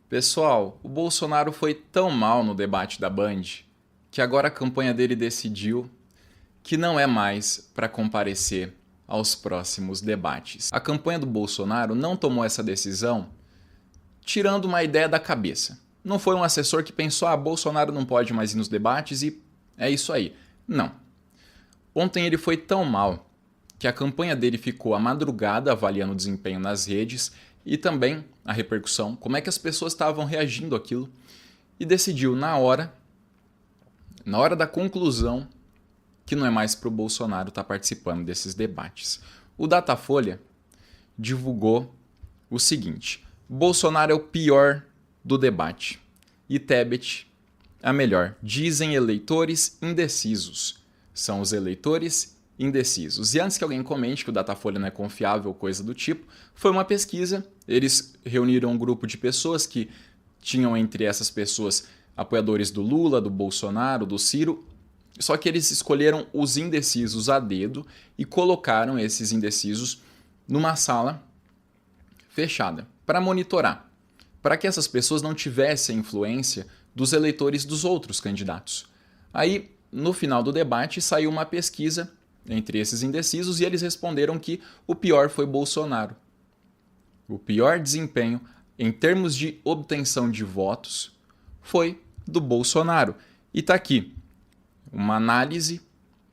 Pessoal, o Bolsonaro foi tão mal no debate da Band que agora a campanha dele decidiu que não é mais para comparecer aos próximos debates. A campanha do Bolsonaro não tomou essa decisão tirando uma ideia da cabeça. Não foi um assessor que pensou, Bolsonaro não pode mais ir nos debates e é isso aí. Não. Ontem ele foi tão mal que a campanha dele ficou a madrugada avaliando o desempenho nas redes e também a repercussão, como é que as pessoas estavam reagindo àquilo, e decidiu na hora da conclusão, que não é mais para o Bolsonaro estar participando desses debates. O Datafolha divulgou o seguinte: Bolsonaro é o pior do debate e Tebet a melhor. Dizem eleitores indecisos. São os eleitores indecisos. E antes que alguém comente que o Datafolha não é confiável ou coisa do tipo, foi uma pesquisa. Eles reuniram um grupo de pessoas que tinham entre essas pessoas apoiadores do Lula, do Bolsonaro, do Ciro. Só que eles escolheram os indecisos a dedo e colocaram esses indecisos numa sala fechada para monitorar, para que essas pessoas não tivessem influência dos eleitores dos outros candidatos. Aí, no final do debate, saiu uma pesquisa entre esses indecisos e eles responderam que o pior foi Bolsonaro. O pior desempenho em termos de obtenção de votos foi do Bolsonaro. E está aqui uma análise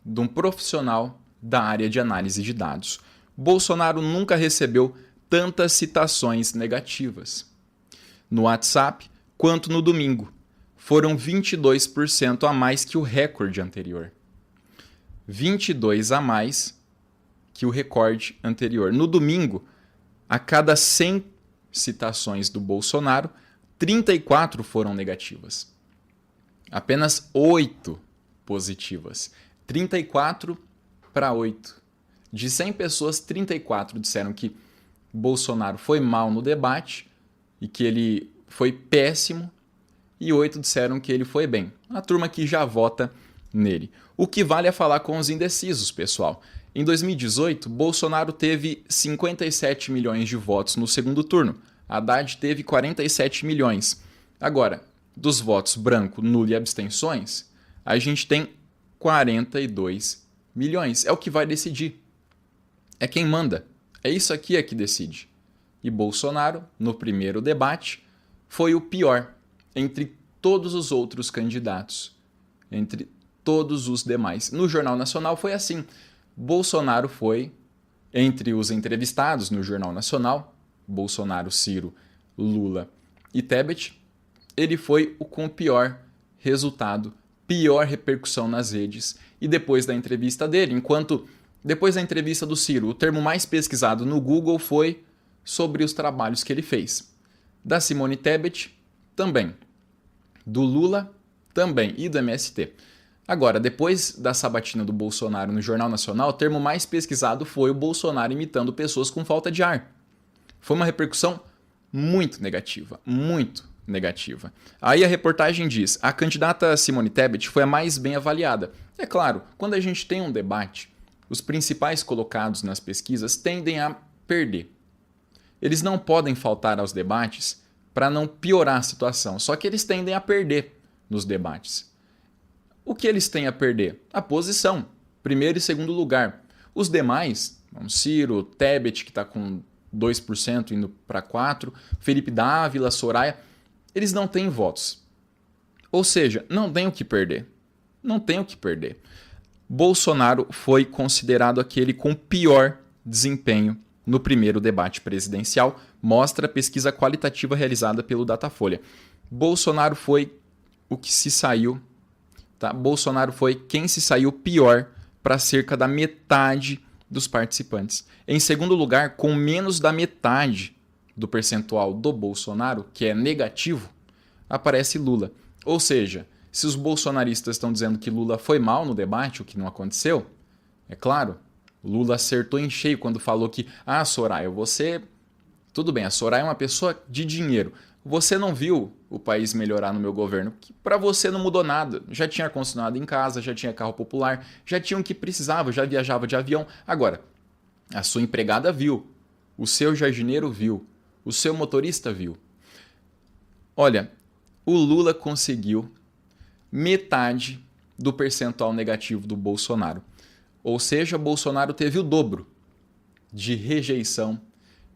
de um profissional da área de análise de dados. Bolsonaro nunca recebeu tantas citações negativas no WhatsApp quanto no domingo. Foram 22% a mais que o recorde anterior. 22 a mais que o recorde anterior. No domingo, a cada 100 citações do Bolsonaro, 34 foram negativas. Apenas 8 positivas. 34 para 8. De 100 pessoas, 34 disseram que Bolsonaro foi mal no debate e que ele foi péssimo, e 8 disseram que ele foi bem. A turma que já vota nele. O que vale é falar com os indecisos, pessoal. Em 2018, Bolsonaro teve 57 milhões de votos no segundo turno. Haddad teve 47 milhões. Agora, dos votos branco, nulo e abstenções, a gente tem 42 milhões. É o que vai decidir. É quem manda. É isso aqui que decide. E Bolsonaro, no primeiro debate, foi o pior entre todos os outros candidatos, entre todos os demais. No Jornal Nacional foi assim. Bolsonaro foi, entre os entrevistados no Jornal Nacional, Bolsonaro, Ciro, Lula e Tebet, ele foi o com pior resultado, pior repercussão nas redes. E depois da entrevista dele, enquanto depois da entrevista do Ciro, o termo mais pesquisado no Google foi sobre os trabalhos que ele fez. Da Simone Tebet, também. Do Lula, também. E do MST. Agora, depois da sabatina do Bolsonaro no Jornal Nacional, o termo mais pesquisado foi o Bolsonaro imitando pessoas com falta de ar. Foi uma repercussão muito negativa, muito negativa. Aí a reportagem diz: a candidata Simone Tebet foi a mais bem avaliada. É claro, quando a gente tem um debate, os principais colocados nas pesquisas tendem a perder. Eles não podem faltar aos debates para não piorar a situação, só que eles tendem a perder nos debates. O que eles têm a perder? A posição, primeiro e segundo lugar. Os demais, Ciro, Tebet, que está com 2% indo para 4%, Felipe Dávila, Soraya, eles não têm votos. Ou seja, não tem o que perder. Não tem o que perder. Bolsonaro foi considerado aquele com pior desempenho no primeiro debate presidencial, mostra a pesquisa qualitativa realizada pelo Datafolha. Bolsonaro foi o que se saiu, tá? Bolsonaro foi quem se saiu pior para cerca da metade dos participantes. Em segundo lugar, com menos da metade do percentual do Bolsonaro, que é negativo, aparece Lula. Ou seja, se os bolsonaristas estão dizendo que Lula foi mal no debate, o que não aconteceu, é claro, Lula acertou em cheio quando falou que, Soraya, você... Tudo bem, a Soraya é uma pessoa de dinheiro. Você não viu o país melhorar no meu governo, que para você não mudou nada. Já tinha ar-condicionado em casa, já tinha carro popular, já tinha o que precisava, já viajava de avião. Agora, a sua empregada viu, o seu jardineiro viu, o seu motorista viu. Olha, o Lula conseguiu metade do percentual negativo do Bolsonaro. Ou seja, Bolsonaro teve o dobro de rejeição,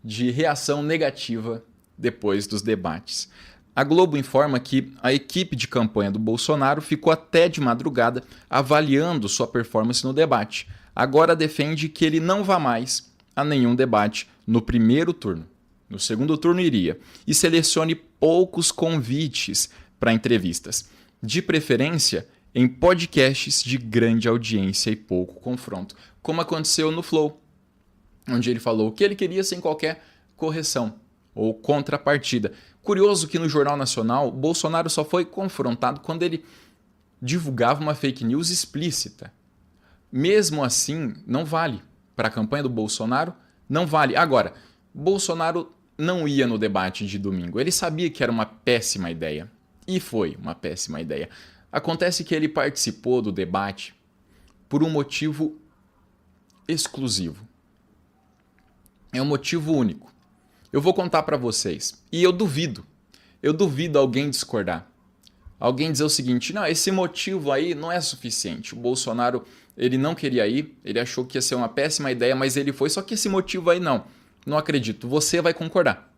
de reação negativa depois dos debates. A Globo informa que a equipe de campanha do Bolsonaro ficou até de madrugada avaliando sua performance no debate. Agora defende que ele não vá mais a nenhum debate no primeiro turno. No segundo turno iria. E selecione poucos convites para entrevistas. De preferência, em podcasts de grande audiência e pouco confronto. Como aconteceu no Flow, onde ele falou o que ele queria sem qualquer correção ou contrapartida. Curioso que no Jornal Nacional, Bolsonaro só foi confrontado quando ele divulgava uma fake news explícita. Mesmo assim, não vale. Para a campanha do Bolsonaro, não vale. Agora, Bolsonaro não ia no debate de domingo. Ele sabia que era uma péssima ideia. E foi uma péssima ideia. Acontece que ele participou do debate por um motivo exclusivo. É um motivo único. Eu vou contar para vocês. E eu duvido alguém discordar. Alguém dizer o seguinte, não, esse motivo aí não é suficiente. O Bolsonaro, ele não queria ir, ele achou que ia ser uma péssima ideia, mas ele foi, só que esse motivo aí não. Não acredito. Você vai concordar.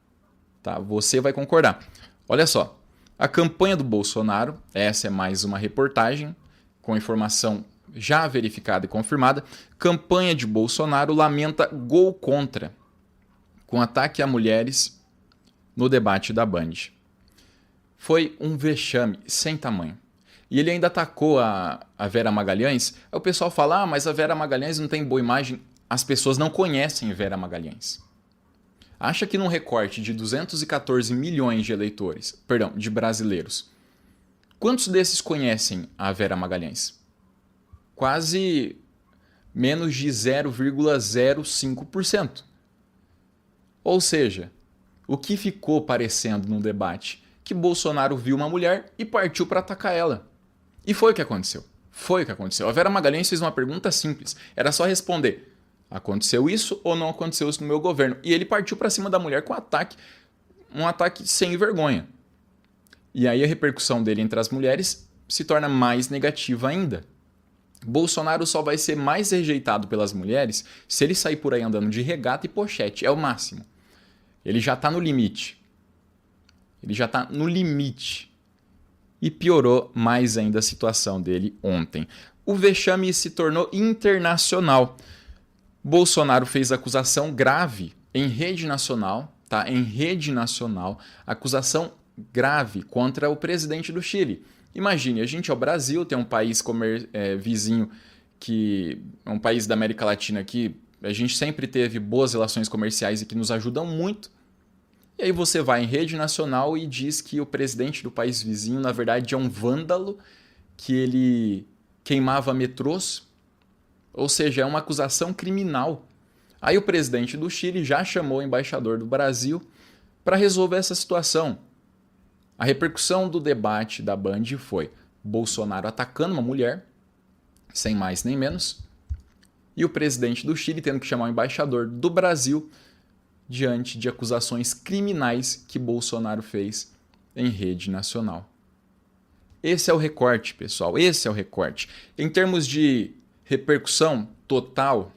Tá? Você vai concordar. Olha só. A campanha do Bolsonaro, essa é mais uma reportagem com informação já verificada e confirmada. Campanha de Bolsonaro lamenta gol contra com ataque a mulheres no debate da Band. Foi um vexame sem tamanho. E ele ainda atacou a Vera Magalhães. Aí o pessoal fala, mas a Vera Magalhães não tem boa imagem. As pessoas não conhecem Vera Magalhães. Acha que num recorte de 214 milhões de eleitores, de brasileiros, quantos desses conhecem a Vera Magalhães? Quase menos de 0,05%. Ou seja, o que ficou parecendo no debate? Que Bolsonaro viu uma mulher e partiu para atacar ela. E foi o que aconteceu. Foi o que aconteceu. A Vera Magalhães fez uma pergunta simples. Era só responder: aconteceu isso ou não aconteceu isso no meu governo? E ele partiu para cima da mulher com um ataque sem vergonha. E aí a repercussão dele entre as mulheres se torna mais negativa ainda. Bolsonaro só vai ser mais rejeitado pelas mulheres se ele sair por aí andando de regata e pochete. É o máximo. Ele já está no limite. Ele já está no limite. E piorou mais ainda a situação dele ontem. O vexame se tornou internacional. Bolsonaro fez acusação grave em rede nacional, tá? Em rede nacional, acusação grave contra o presidente do Chile. Imagine, a gente é o Brasil, tem um país vizinho que é um país da América Latina que a gente sempre teve boas relações comerciais e que nos ajudam muito. E aí você vai em rede nacional e diz que o presidente do país vizinho, na verdade, é um vândalo, que ele queimava metrôs, ou seja, é uma acusação criminal. Aí o presidente do Chile já chamou o embaixador do Brasil para resolver essa situação. A repercussão do debate da Band foi Bolsonaro atacando uma mulher, sem mais nem menos, e o presidente do Chile tendo que chamar o embaixador do Brasil diante de acusações criminais que Bolsonaro fez em rede nacional. Esse é o recorte, pessoal, esse é o recorte. Em termos de repercussão total,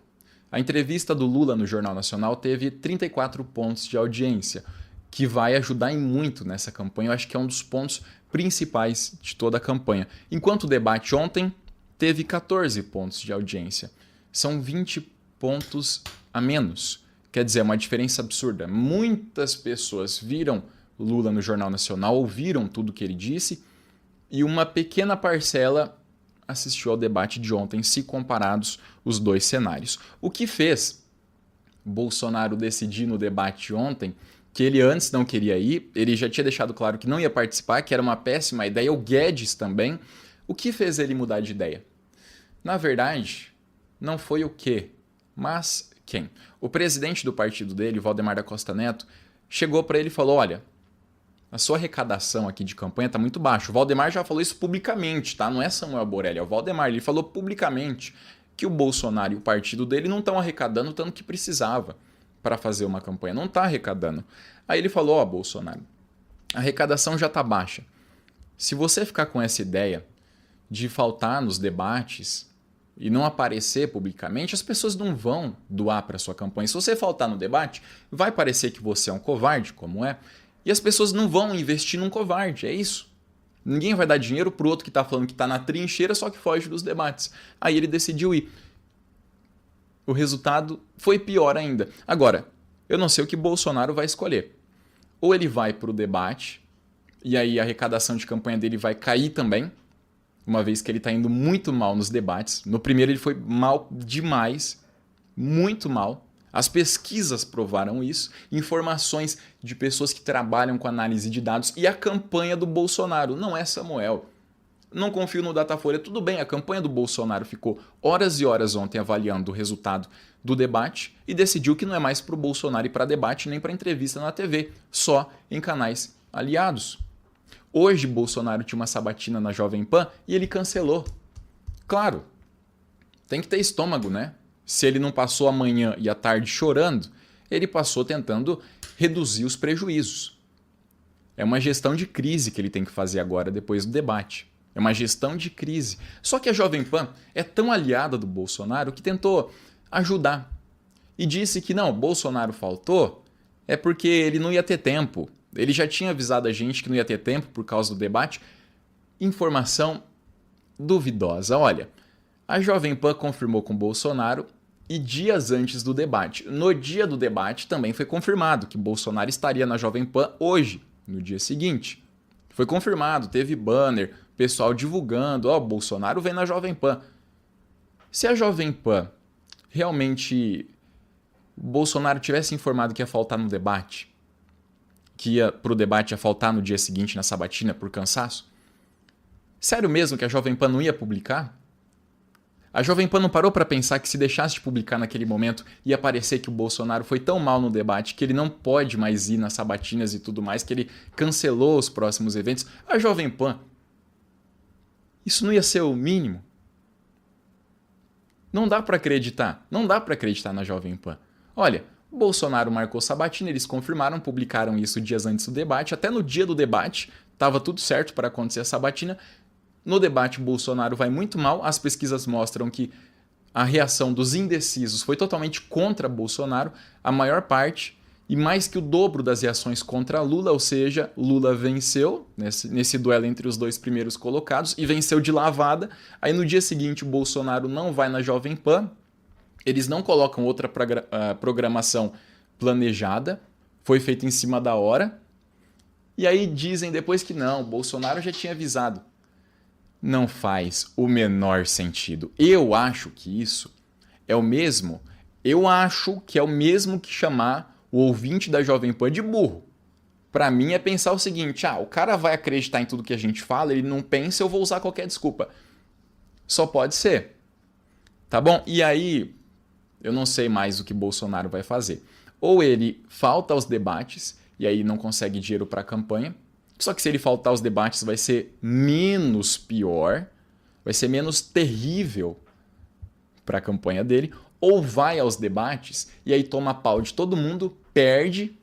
a entrevista do Lula no Jornal Nacional teve 34 pontos de audiência, que vai ajudar em muito nessa campanha. Eu acho que é um dos pontos principais de toda a campanha. Enquanto o debate ontem teve 14 pontos de audiência. São 20 pontos a menos. Quer dizer, é uma diferença absurda. Muitas pessoas viram Lula no Jornal Nacional, ouviram tudo que ele disse, e uma pequena parcela assistiu ao debate de ontem, se comparados os dois cenários. O que fez Bolsonaro decidir no debate ontem, que ele antes não queria ir, ele já tinha deixado claro que não ia participar, que era uma péssima ideia, o Guedes também. O que fez ele mudar de ideia? Na verdade, não foi o quê, mas quem? O presidente do partido dele, Valdemar da Costa Neto, chegou para ele e falou: olha, a sua arrecadação aqui de campanha está muito baixa. O Valdemar já falou isso publicamente, tá? Não é Samuel Borelli, é o Valdemar. Ele falou publicamente que o Bolsonaro e o partido dele não estão arrecadando o tanto que precisava para fazer uma campanha. Não está arrecadando. Aí ele falou: ó, Bolsonaro, A arrecadação já está baixa. Se você ficar com essa ideia de faltar nos debates e não aparecer publicamente, as pessoas não vão doar para sua campanha. Se você faltar no debate, vai parecer que você é um covarde, como é, e as pessoas não vão investir num covarde, é isso. Ninguém vai dar dinheiro pro outro que está falando que está na trincheira, só que foge dos debates. Aí ele decidiu ir. O resultado foi pior ainda. Agora, eu não sei o que Bolsonaro vai escolher. Ou ele vai para o debate, e aí a arrecadação de campanha dele vai cair também, uma vez que ele está indo muito mal nos debates. No primeiro ele foi mal demais, muito mal. As pesquisas provaram isso, informações de pessoas que trabalham com análise de dados, e a campanha do Bolsonaro, não é Samuel. Não confio no Datafolha. Tudo bem, a campanha do Bolsonaro ficou horas e horas ontem avaliando o resultado do debate e decidiu que não é mais para o Bolsonaro ir para debate nem para entrevista na TV, só em canais aliados. Hoje, Bolsonaro tinha uma sabatina na Jovem Pan e ele cancelou. Claro, tem que ter estômago, né? Se ele não passou a manhã e a tarde chorando, ele passou tentando reduzir os prejuízos. É uma gestão de crise que ele tem que fazer agora, depois do debate. É uma gestão de crise. Só que a Jovem Pan é tão aliada do Bolsonaro que tentou ajudar. E disse que não, Bolsonaro faltou é porque ele não ia ter tempo. Ele já tinha avisado a gente que não ia ter tempo por causa do debate. Informação duvidosa. Olha, a Jovem Pan confirmou com o Bolsonaro e dias antes do debate. No dia do debate também foi confirmado que Bolsonaro estaria na Jovem Pan hoje, no dia seguinte. Foi confirmado, teve banner, pessoal divulgando, ó, Bolsonaro vem na Jovem Pan. Se a Jovem Pan realmente Bolsonaro tivesse informado que ia faltar no debate, que ia pro debate ia faltar no dia seguinte na sabatina por cansaço, sério mesmo que a Jovem Pan não ia publicar? A Jovem Pan não parou para pensar que se deixasse de publicar naquele momento ia parecer que o Bolsonaro foi tão mal no debate que ele não pode mais ir nas sabatinas e tudo mais, que ele cancelou os próximos eventos? A Jovem Pan, isso não ia ser o mínimo? Não dá para acreditar. Não dá para acreditar na Jovem Pan. Olha, o Bolsonaro marcou sabatina, eles confirmaram, publicaram isso dias antes do debate. Até no dia do debate estava tudo certo para acontecer a sabatina. No debate, o Bolsonaro vai muito mal. As pesquisas mostram que a reação dos indecisos foi totalmente contra Bolsonaro, a maior parte, e mais que o dobro das reações contra Lula, ou seja, Lula venceu nesse duelo entre os dois primeiros colocados e venceu de lavada. Aí no dia seguinte o Bolsonaro não vai na Jovem Pan, eles não colocam outra programação planejada, foi feita em cima da hora, e aí dizem depois que não, o Bolsonaro já tinha avisado. Não faz o menor sentido. Eu acho que isso é o mesmo, eu acho que é o mesmo que chamar o ouvinte da Jovem Pan de burro. Para mim é pensar o seguinte, o cara vai acreditar em tudo que a gente fala, ele não pensa, eu vou usar qualquer desculpa. Só pode ser. Tá bom? E aí, eu não sei mais o que Bolsonaro vai fazer. Ou ele falta aos debates, e aí não consegue dinheiro para a campanha. Só que se ele faltar aos debates vai ser menos pior, vai ser menos terrível para a campanha dele. Ou vai aos debates e aí toma pau de todo mundo, perde,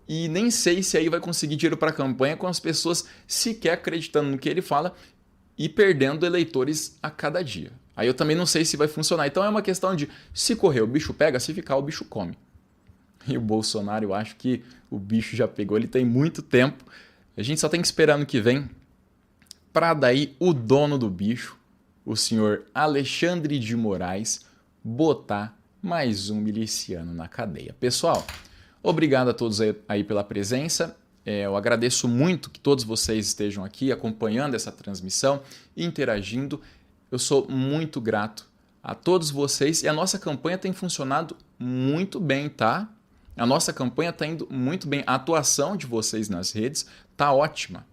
e nem sei se aí vai conseguir dinheiro para a campanha com as pessoas sequer acreditando no que ele fala e perdendo eleitores a cada dia. Aí eu também não sei se vai funcionar. Então é uma questão de se correr o bicho pega, se ficar o bicho come. E o Bolsonaro, eu acho que o bicho já pegou, ele tem muito tempo. A gente só tem que esperar no que vem para daí o dono do bicho, o senhor Alexandre de Moraes, botar mais um miliciano na cadeia. Pessoal, obrigado a todos aí pela presença. Eu agradeço muito que todos vocês estejam aqui acompanhando essa transmissão, interagindo. Eu sou muito grato a todos vocês e a nossa campanha tem funcionado muito bem, tá? A nossa campanha está indo muito bem. A atuação de vocês nas redes está ótima.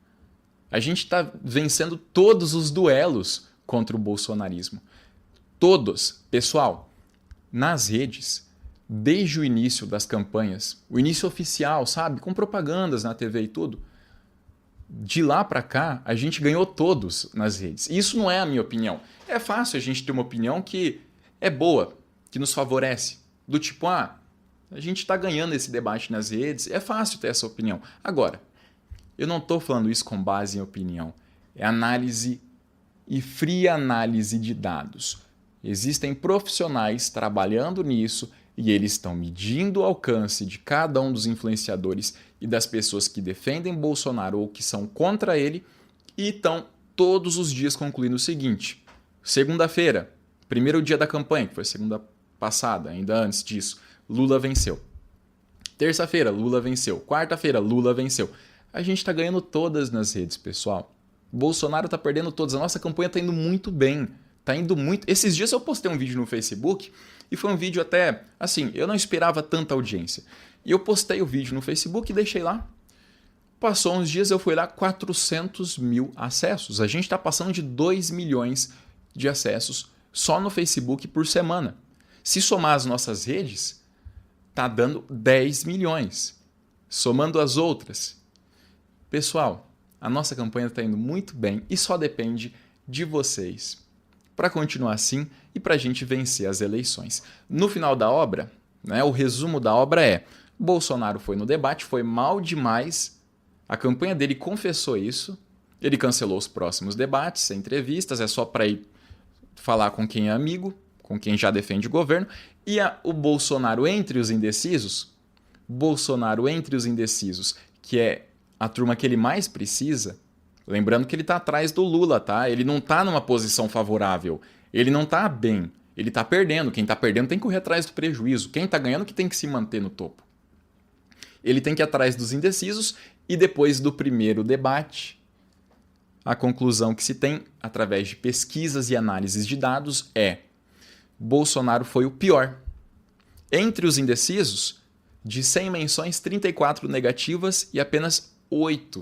A gente está vencendo todos os duelos contra o bolsonarismo. Todos. Pessoal, nas redes, desde o início das campanhas, o início oficial, sabe? Com propagandas na TV e tudo, de lá para cá, a gente ganhou todos nas redes. Isso não é a minha opinião. É fácil a gente ter uma opinião que é boa, que nos favorece. Do tipo, a gente está ganhando esse debate nas redes, é fácil ter essa opinião. Agora, Eu não estou falando isso com base em opinião. É análise e fria análise de dados. Existem profissionais trabalhando nisso e eles estão medindo o alcance de cada um dos influenciadores e das pessoas que defendem Bolsonaro ou que são contra ele e estão todos os dias concluindo o seguinte: segunda-feira, primeiro dia da campanha, que foi segunda passada, ainda antes disso, Lula venceu. Terça-feira, Lula venceu. Quarta-feira, Lula venceu. A gente está ganhando todas nas redes, pessoal. Bolsonaro está perdendo todas. A nossa campanha está indo muito bem. Tá indo muito. Esses dias eu postei um vídeo no Facebook e foi um vídeo até, assim, eu não esperava tanta audiência. E eu postei o vídeo no Facebook e deixei lá. Passou uns dias, eu fui lá, 400 mil acessos. A gente está passando de 2 milhões de acessos só no Facebook por semana. Se somar as nossas redes, tá dando 10 milhões. Somando as outras. Pessoal, a nossa campanha está indo muito bem e só depende de vocês para continuar assim e para a gente vencer as eleições. No final da obra, né, o resumo da obra é: Bolsonaro foi no debate, foi mal demais, a campanha dele confessou isso, ele cancelou os próximos debates, entrevistas, é só para ir falar com quem é amigo, com quem já defende o governo, e o Bolsonaro entre os indecisos, que é a turma que ele mais precisa, lembrando que ele está atrás do Lula, tá? Ele não está numa posição favorável, ele não está bem, ele está perdendo. Quem está perdendo tem que correr atrás do prejuízo, quem está ganhando que tem que se manter no topo. Ele tem que ir atrás dos indecisos e depois do primeiro debate, a conclusão que se tem através de pesquisas e análises de dados é: Bolsonaro foi o pior. Entre os indecisos, de 100 menções, 34 negativas e apenas 8